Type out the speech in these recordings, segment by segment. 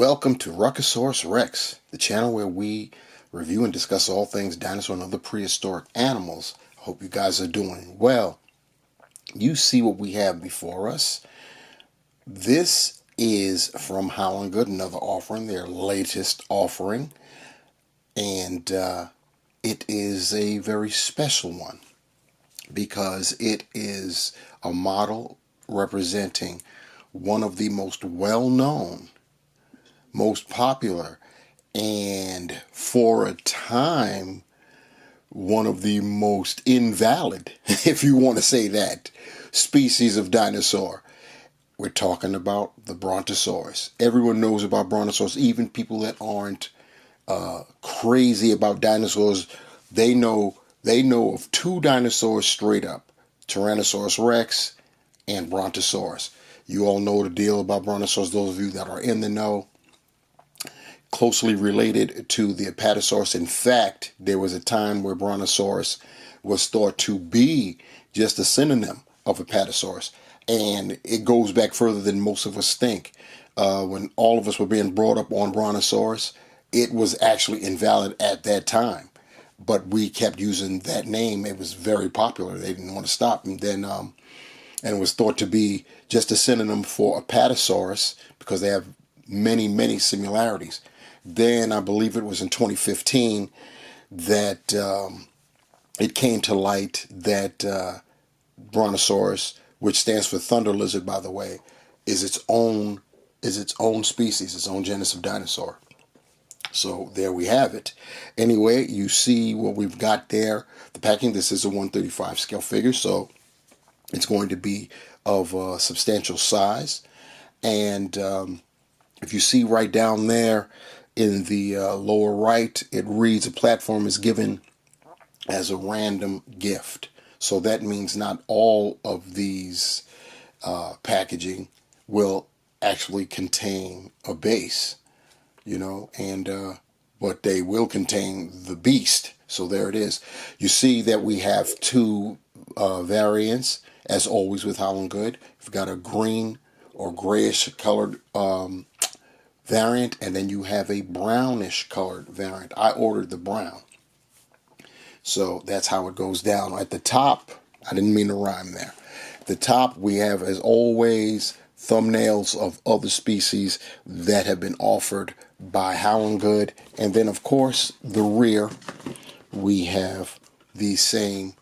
Welcome to Ruckosaurus Rex, the channel where we review and discuss all things dinosaur and other prehistoric animals. I hope you guys are doing well. You see what we have before us. This is from Haolonggood, another offering, their latest offering. And it is a very special one because it is a model representing one of the most well-known, most popular, and for a time one of the most invalid, if you want to say that, species of dinosaur. We're talking about the Brontosaurus. Everyone knows about Brontosaurus, even people that aren't crazy about dinosaurs. They know of two dinosaurs straight up: Tyrannosaurus Rex and Brontosaurus. You all know the deal about Brontosaurus, those of you that are in the know. Closely related to the Apatosaurus. In fact, there was a time where Brontosaurus was thought to be just a synonym of Apatosaurus. And it goes back further than most of us think. When all of us were being brought up on Brontosaurus, it was actually invalid at that time. But we kept using that name. It was very popular. They didn't want to stop. And then and it was thought to be just a synonym for Apatosaurus because they have many, many similarities. Then I believe it was in 2015 that it came to light that Brontosaurus, which stands for thunder lizard, by the way, is its own species, its own genus of dinosaur. So there we have it. Anyway, you see what we've got there. The packing. This is a 1/35 scale figure, so it's going to be of a substantial size. And if you see right down there in the lower right, it reads a platform is given as a random gift. So that means not all of these packaging will actually contain a base, but they will contain the beast. So there it is. You see that we have two variants, as always with Haolonggood. We've got a green or grayish colored variant, and then you have a brownish colored variant. I ordered the brown. So that's how it goes down. At the top, I didn't mean to rhyme there. At the top, we have, as always, thumbnails of other species that have been offered by Haolonggood. And then, of course, the rear, we have the same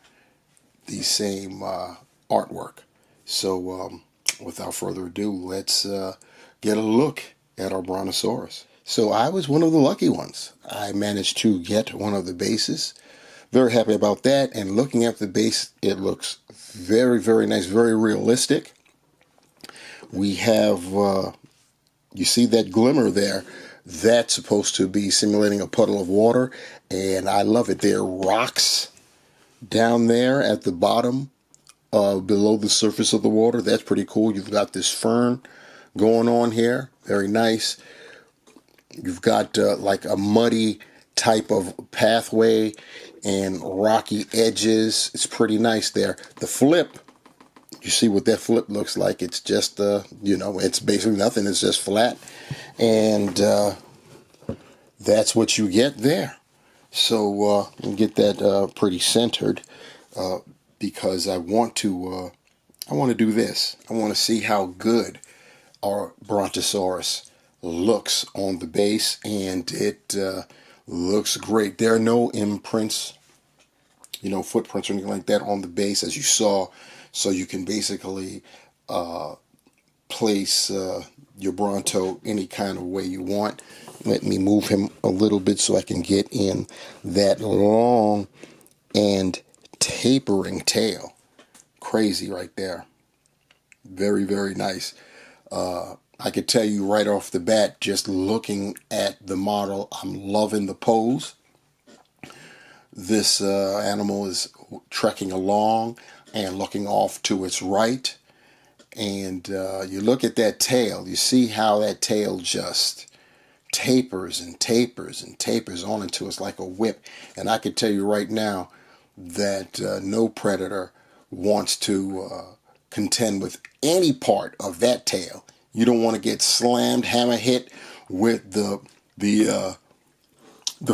artwork. So without further ado, let's get a look at our Brontosaurus. So I was one of the lucky ones. I managed to get one of the bases. Very happy about that. And looking at the base, it looks very, very nice, very realistic. We have, you see that glimmer there? That's supposed to be simulating a puddle of water. And I love it. There are rocks down there at the bottom, below the surface of the water. That's pretty cool. You've got this fern going on here. Very nice. You've got like a muddy type of pathway and rocky edges. It's pretty nice there. The flip, you see what that flip looks like. It's just, it's basically nothing. It's just flat. And that's what you get there. So we'll get that pretty centered because I want to do this. I want to see how good our Brontosaurus looks on the base, and it looks great. There are no imprints, footprints or anything like that on the base, as you saw, so you can basically place your Bronto any kind of way you want. Let me move him a little bit so I can get in that long and tapering tail. Crazy right there. Very, very nice. I could tell you right off the bat, just looking at the model, I'm loving the pose. This animal is trekking along and looking off to its right. And you look at that tail, you see how that tail just tapers and tapers and tapers on into us like a whip. And I can tell you right now that no predator wants to contend with any part of that tail. You don't want to get slammed, hammer hit, with the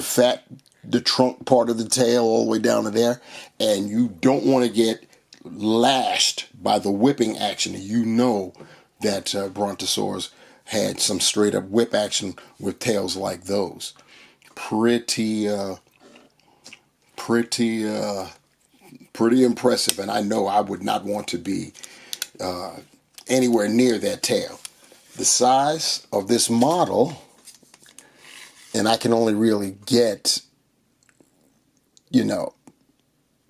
fat, the trunk part of the tail all the way down to there, and you don't want to get lashed by the whipping action. You know that Brontosaurus had some straight up whip action with tails like those. Pretty impressive, and I know I would not want to be anywhere near that tail. The size of this model, and I can only really get,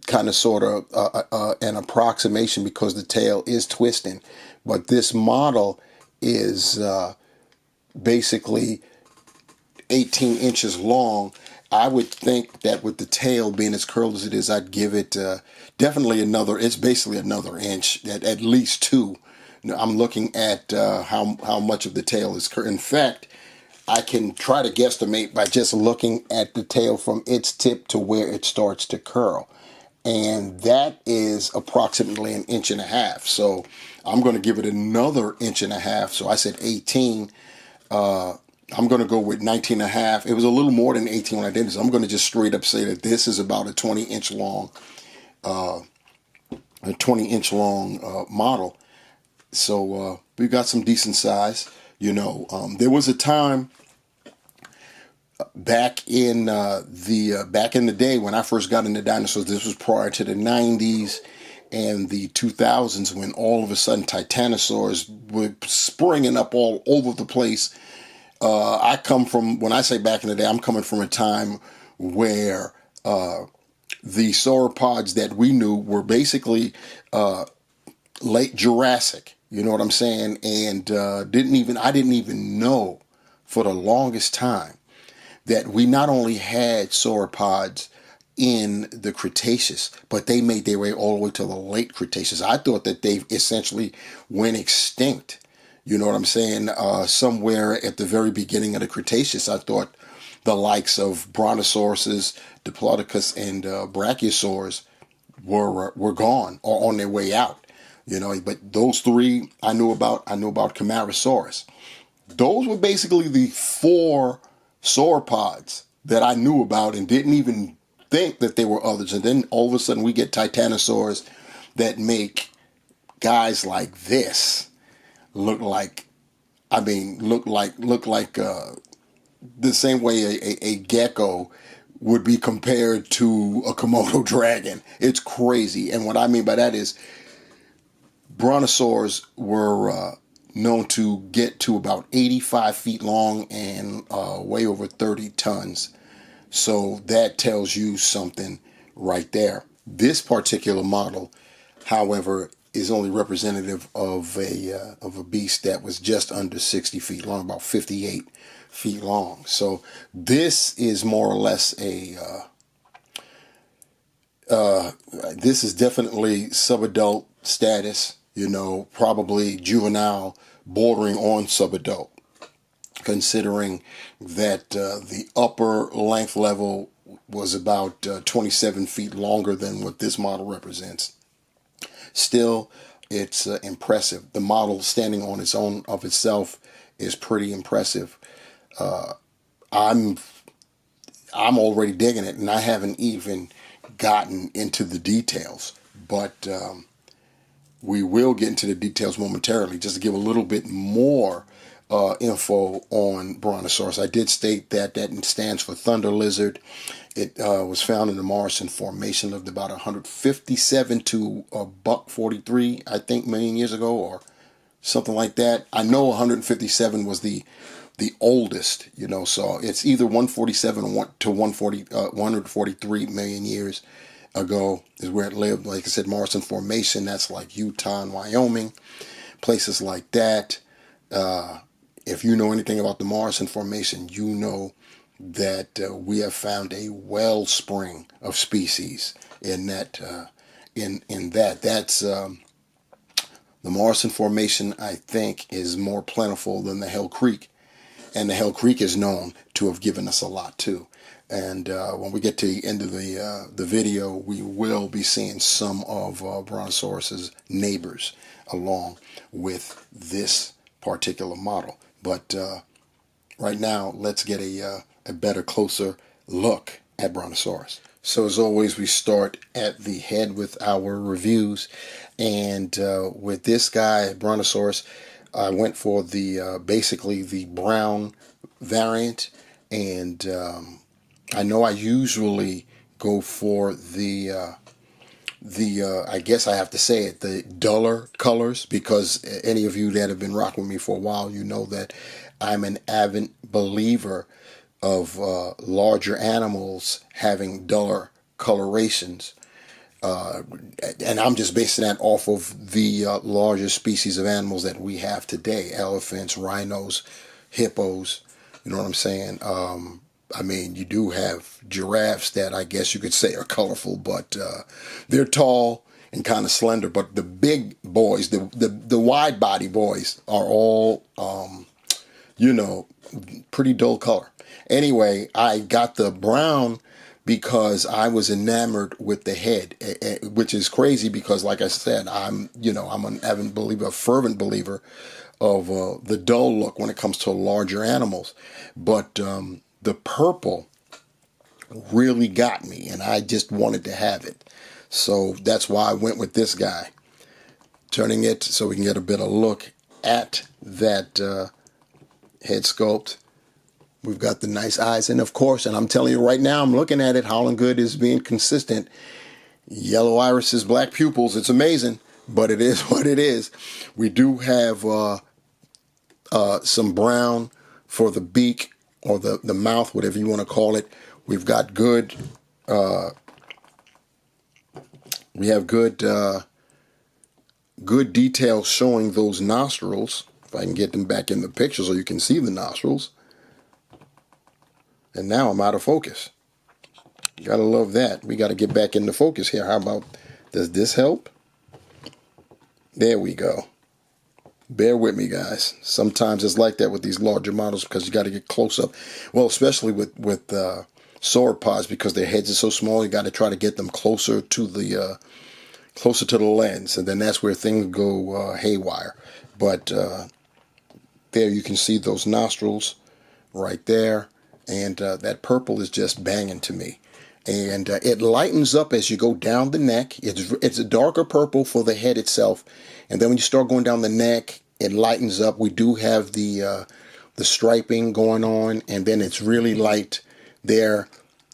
kind of sort of an approximation because the tail is twisting, but this model is basically 18 inches long. I would think that with the tail being as curled as it is, I'd give it definitely it's basically another inch, at least 2. I'm looking at how much of the tail is curled. In fact, I can try to guesstimate by just looking at the tail from its tip to where it starts to curl. And that is approximately 1.5 inches. So I'm going to give it another 1.5 inches. So I said 18. I'm going to go with 19.5. It was a little more than 18 when I did this. I'm going to just straight up say that this is about a 20-inch long, model. So we got some decent size. There was a time back in the day when I first got into dinosaurs. This was prior to the 90s and the 2000s, when all of a sudden titanosaurs were springing up all over the place. When I say back in the day, I'm coming from a time where the sauropods that we knew were basically late Jurassic. You know what I'm saying? And I didn't even know for the longest time that we not only had sauropods in the Cretaceous, but they made their way all the way to the late Cretaceous. I thought that they essentially went extinct. You know what I'm saying? Somewhere at the very beginning of the Cretaceous, I thought the likes of Brontosauruses, Diplodocus, and Brachiosaurs were gone or on their way out. But those three I knew about. I knew about Camarasaurus. Those were basically the 4 sauropods that I knew about and didn't even think that there were others. And then all of a sudden we get Titanosaurs that make guys like this look like the same way a gecko would be compared to a Komodo dragon. It's crazy. And what I mean by that is brontosaurs were known to get to about 85 feet long and weigh over 30 tons. So that tells you something right there. This particular model, however, is only representative of a beast that was just under 60 feet long, about 58 feet long. So this is more or less this is definitely subadult status, probably juvenile bordering on subadult, considering that the upper length level was about 27 feet longer than what this model represents. Still, it's impressive. The model standing on its own of itself is pretty impressive. I'm already digging it, and I haven't even gotten into the details, but we will get into the details momentarily. Just to give a little bit more info on Brontosaurus, I did state that stands for thunder lizard. It was found in the Morrison Formation, lived about 157 to $143, I think, million years ago, or something like that. I know 157 was the oldest, so it's either 147 to 143 million years ago is where it lived. Like I said, Morrison Formation, that's like Utah and Wyoming, places like that. If you know anything about the Morrison Formation, you know that we have found a wellspring of species in that. That's the Morrison Formation, I think, is more plentiful than the Hell Creek, and the Hell Creek is known to have given us a lot too. And when we get to the end of the video, we will be seeing some of Brontosaurus's neighbors along with this particular model. But Right now, let's get a better, closer look at Brontosaurus. So as always, we start at the head with our reviews, and with this guy, Brontosaurus, I went for the basically the brown variant, and I know I usually go for the I guess I have to say it, the duller colors, because any of you that have been rocking with me for a while, you know that I'm an avid believer of larger animals having duller colorations. And I'm just basing that off of the larger species of animals that we have today: elephants, rhinos, hippos. You know what I'm saying? I mean, you do have giraffes that I guess you could say are colorful, but they're tall and kind of slender. But the big boys, the wide body boys, are all you know, pretty dull color. Anyway, I got the brown because I was enamored with the head, which is crazy because, like I said, I'm an avid believer, a fervent believer of the dull look when it comes to larger animals. But the purple really got me, and I just wanted to have it. So that's why I went with this guy. Turning it so we can get a better look at that head sculpt. We've got the nice eyes, and of course, and I'm telling you right now, I'm looking at it, Haolonggood is being consistent. Yellow irises, black pupils, it's amazing, but it is what it is. We do have some brown for the beak or the mouth, whatever you want to call it. We've got good, we have good details showing those nostrils. If I can get them back in the picture so you can see the nostrils. And now I'm out of focus. Gotta love that. We gotta get back into focus here. How about, does this help? There we go. Bear with me, guys. Sometimes it's like that with these larger models because you got to get close up. Well, especially with sauropods, because their heads are so small, you got to try to get them closer to the lens, and then that's where things go haywire. But there you can see those nostrils right there, and that purple is just banging to me. And it lightens up as you go down the neck. It's a darker purple for the head itself, and then when you start going down the neck, it lightens up. We do have the striping going on, and then it's really light there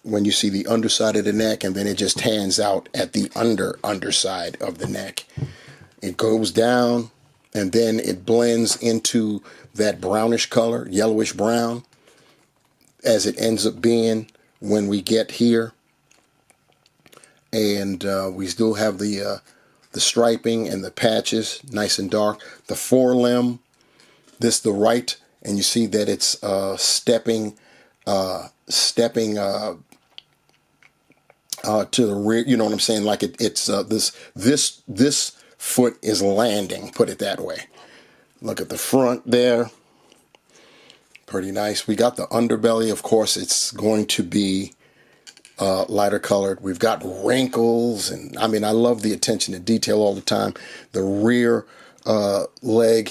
when you see the underside of the neck, and then it just tans out at the underside of the neck. It goes down, and then it blends into that brownish color, yellowish brown, as it ends up being when we get here. And we still have the striping and the patches, nice and dark. The forelimb, the right, and you see that it's stepping to the rear. You know what I'm saying? Like it's this foot is landing. Put it that way. Look at the front there. Pretty nice. We got the underbelly. Of course, it's going to be lighter colored. We've got wrinkles, and I mean, I love the attention to detail all the time. The rear leg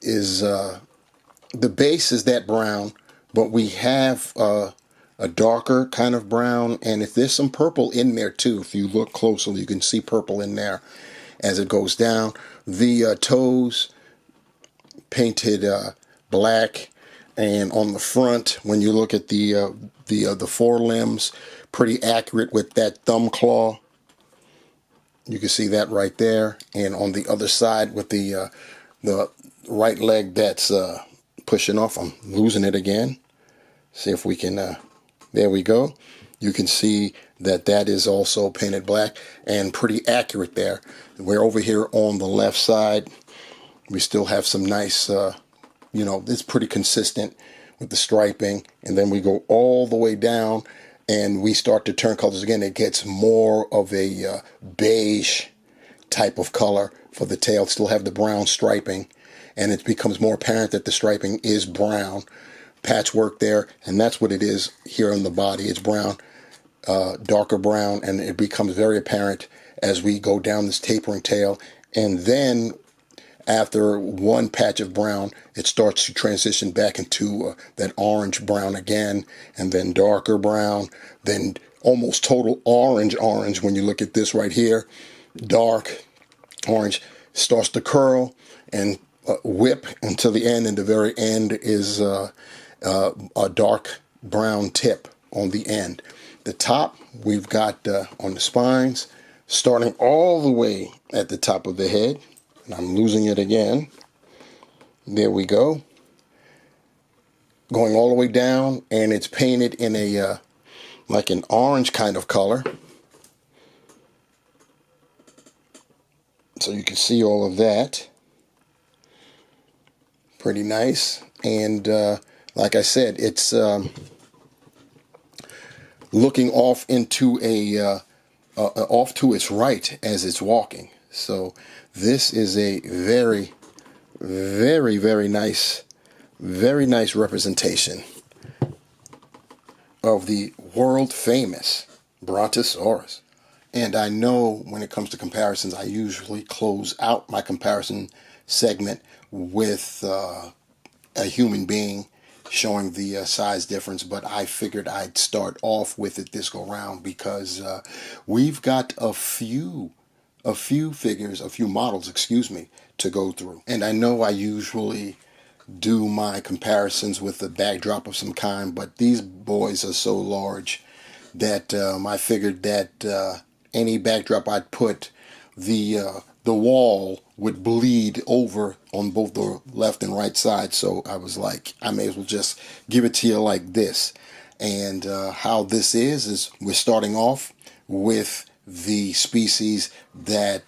is the base is that brown, but we have a darker kind of brown, and if there's some purple in there too, if you look closely, you can see purple in there as it goes down. The toes painted black, and on the front, when you look at the forelimbs, pretty accurate with that thumb claw. You can see that right there. And on the other side with the right leg that's pushing off, I'm losing it again. See if we can, there we go. You can see that that is also painted black and pretty accurate there. We're over here on the left side. We still have some nice, it's pretty consistent with the striping, and then we go all the way down and we start to turn colors again. It gets more of a beige type of color for the tail. Still have the brown striping, and it becomes more apparent that the striping is brown. Patchwork there, and that's what it is here on the body. It's brown, darker brown, and it becomes very apparent as we go down this tapering tail. And then after one patch of brown, it starts to transition back into that orange brown again, and then darker brown, then almost total orange when you look at this right here. Dark orange starts to curl and whip until the end, and the very end is a dark brown tip on the end. The top, we've got on the spines, starting all the way at the top of the head. And I'm losing it again. There we go. Going all the way down, and it's painted in a like an orange kind of color. So you can see all of that. Pretty nice. And like I said, it's looking off into off to its right as it's walking. So this is a very, very, very nice representation of the world famous Brontosaurus. And I know when it comes to comparisons, I usually close out my comparison segment with a human being showing the size difference, but I figured I'd start off with it this go round because we've got a few models, to go through. And I know I usually do my comparisons with a backdrop of some kind, but these boys are so large that I figured that any backdrop I'd put, the wall would bleed over on both the left and right side. So I was like, I may as well just give it to you like this. And how this is we're starting off with the species that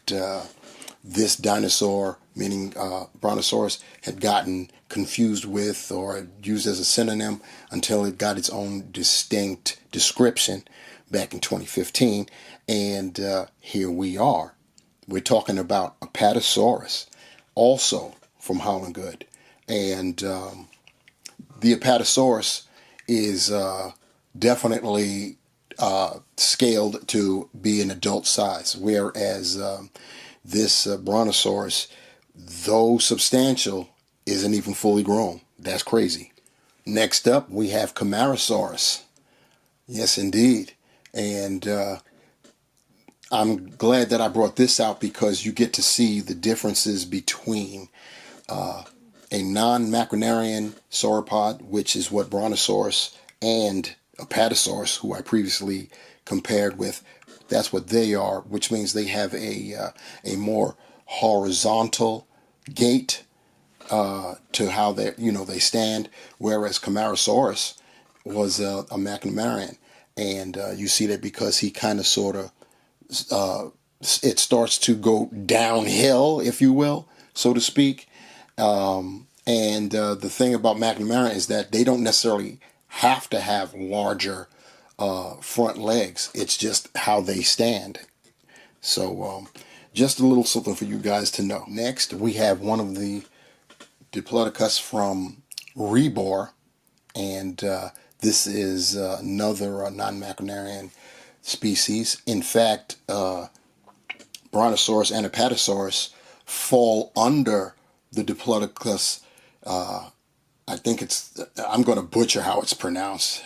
this dinosaur, meaning Brontosaurus, had gotten confused with or used as a synonym until it got its own distinct description back in 2015. And here we are. We're talking about Apatosaurus, also from Haolonggood. And the Apatosaurus is definitely scaled to be an adult size, whereas this Brontosaurus, though substantial, isn't even fully grown. That's crazy. Next up, we have Camarasaurus. Yes, indeed. And I'm glad that I brought this out because you get to see the differences between a non-macronarian sauropod, which is what Brontosaurus, and Apatosaurus, who I previously compared with. That's what they are, which means they have a more horizontal gait to how they stand, whereas Camarasaurus was a macronarian, and you see that because he kind of sort of it starts to go downhill, if you will, so to speak. And the thing about macronarian is that they don't necessarily have to have larger front legs. It's just how they stand. So just a little something for you guys to know. Next, we have one of the Diplodocus from Rebor, and this is another non-macronarian species. In fact, Brontosaurus and Apatosaurus fall under the Diplodocus. I think I'm going to butcher how it's pronounced,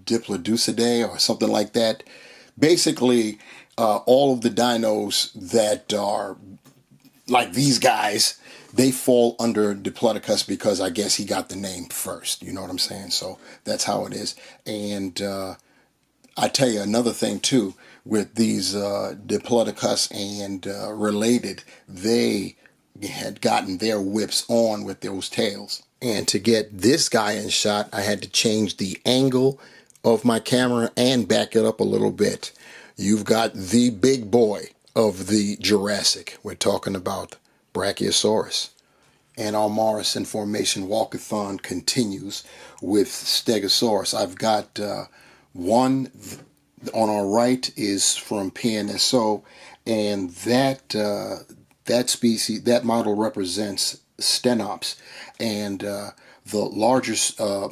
Diplodocidae or something like that. Basically, all of the dinos that are like these guys, they fall under Diplodocus because I guess he got the name first. You know what I'm saying? So that's how it is. And I tell you another thing too with these Diplodocus and related, they had gotten their whips on with those tails. And to get this guy in shot, I had to change the angle of my camera and back it up a little bit. You've got the big boy of the Jurassic. We're talking about Brachiosaurus. And our Morrison Formation Walkathon continues with Stegosaurus. I've got one on our right is from PNSO, and that species, that model represents Stenops, and the larger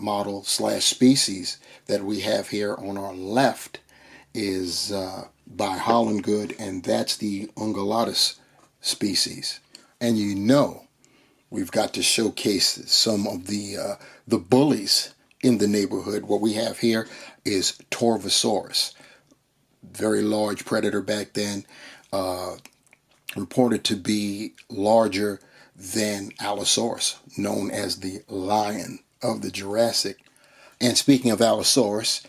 model / species that we have here on our left is by Haolonggood, and that's the Ungulatus species. And you know we've got to showcase some of the bullies in the neighborhood. What we have here is Torvosaurus, very large predator back then, reported to be larger than Allosaurus, known as the lion of the Jurassic. And speaking of Allosaurus,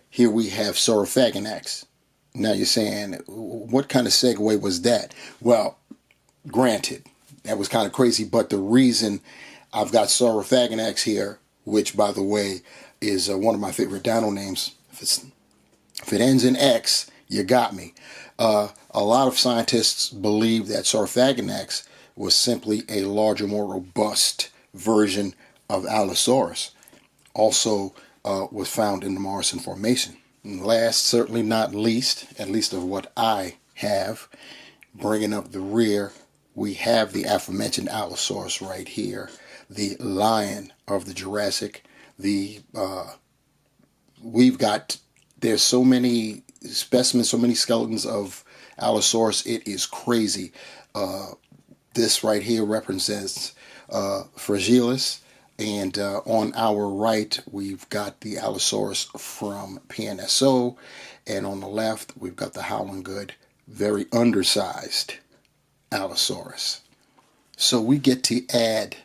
here we have Saurophaganax. Now you're saying, what kind of segue was that? Well, granted, that was kind of crazy, but the reason I've got Saurophaganax here, which, by the way, is one of my favorite dino names. If it ends in X, you got me. A lot of scientists believe that Saurophaganax was simply a larger, more robust version of Allosaurus. Also was found in the Morrison Formation. And last, certainly not least, at least of what I have, bringing up the rear, we have the aforementioned Allosaurus right here, the lion of the Jurassic. There's so many specimens, so many skeletons of Allosaurus, it is crazy. This right here represents Fragilis, and on our right we've got the Allosaurus from PNSO, and on the left we've got the Haolonggood, very undersized Allosaurus. So we get to add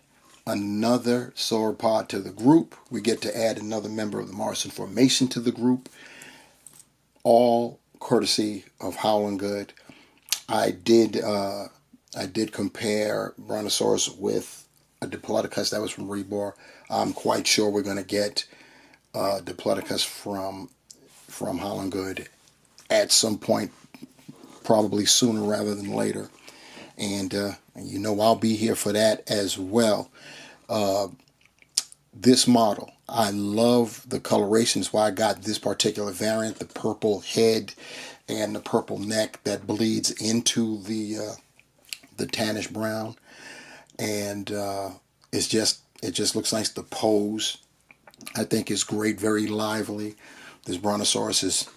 another sauropod to the group. We get to add another member of the Morrison Formation to the group, all courtesy of Haolonggood. I did compare Brontosaurus with a Diplodocus that was from Rebor. I'm quite sure we're going to get Diplodocus from Haolonggood at some point, probably sooner rather than later. And you know I'll be here for that as well. This model, I love the colorations. Why I got this particular variant, the purple head and the purple neck that bleeds into the tannish brown, and it just looks nice. The pose, I think, is great, very lively. This Brontosaurus is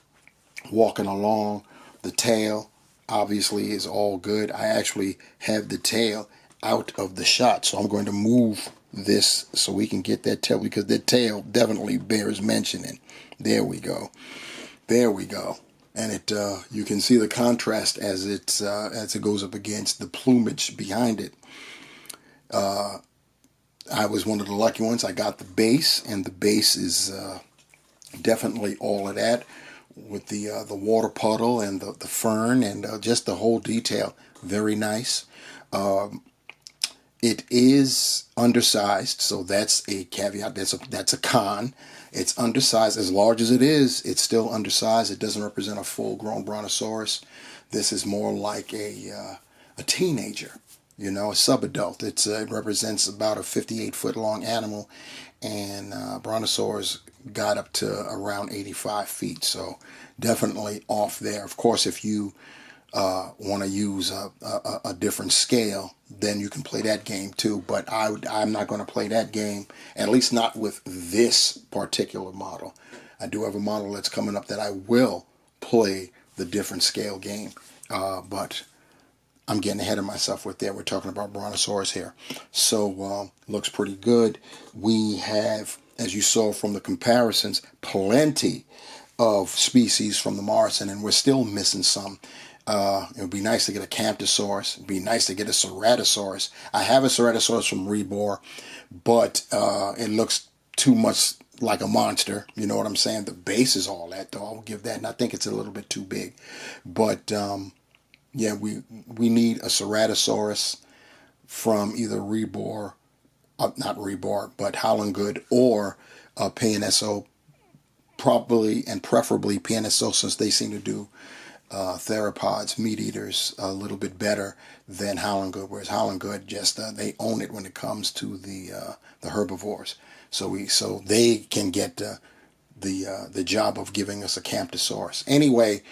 walking along. The tail obviously is all good. I actually have the tail out of the shot, so I'm going to move this so we can get that tail, because the tail definitely bears mentioning. There we go. There we go. And it you can see the contrast as it goes up against the plumage behind it. I was one of the lucky ones. I got the base, and the base is definitely all of that, with the water puddle and the fern and just the whole detail. Very nice. It is undersized, so that's a caveat. That's a con. It's undersized. As large as it is, it's still undersized. It doesn't represent a full-grown Brontosaurus. This is more like a teenager, a subadult. It represents about a 58-foot-long animal, and Brontosaurus got up to around 85 feet, so definitely off there. Of course, if you want to use a different scale, then you can play that game too, but I'm not going to play that game, at least not with this particular model. I do have a model that's coming up that I will play the different scale game, but I'm getting ahead of myself with that. We're talking about Brontosaurus here. So looks pretty good. We have, as you saw from the comparisons, plenty of species from the Morrison, and we're still missing some. It would be nice to get a Camptosaurus. It would be nice to get a Ceratosaurus. I have a Ceratosaurus from Rebor, but it looks too much like a monster. You know what I'm saying? The base is all that, though. I'll give that, and I think it's a little bit too big. But yeah, we need a Ceratosaurus from either Rebor, not Rebor, but Haolonggood, or PNSO, probably and preferably PNSO, since they seem to do theropods, meat eaters, a little bit better than Haolonggood, whereas Haolonggood just they own it when it comes to the herbivores. So they can get the job of giving us a Camptosaurus. Anyway,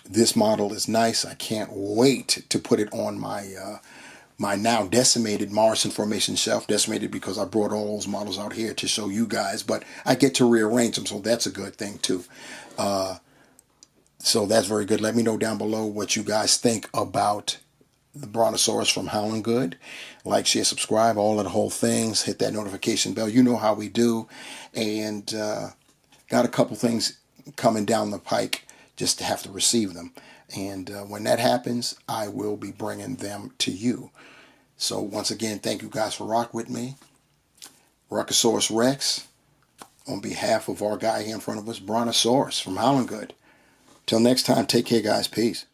this model is nice. I can't wait to put it on my my now decimated Morrison Formation shelf. Decimated because I brought all those models out here to show you guys, but I get to rearrange them, so that's a good thing too. So that's very good. Let me know down below what you guys think about the Brontosaurus from Haolonggood. Like, share, subscribe, all of the whole things. Hit that notification bell. You know how we do. And got a couple things coming down the pike, just to have to receive them. And when that happens, I will be bringing them to you. So once again, thank you guys for rocking with me. Ruckosaurus Rex, on behalf of our guy here in front of us, Brontosaurus from Haolonggood. Till next time, take care, guys. Peace.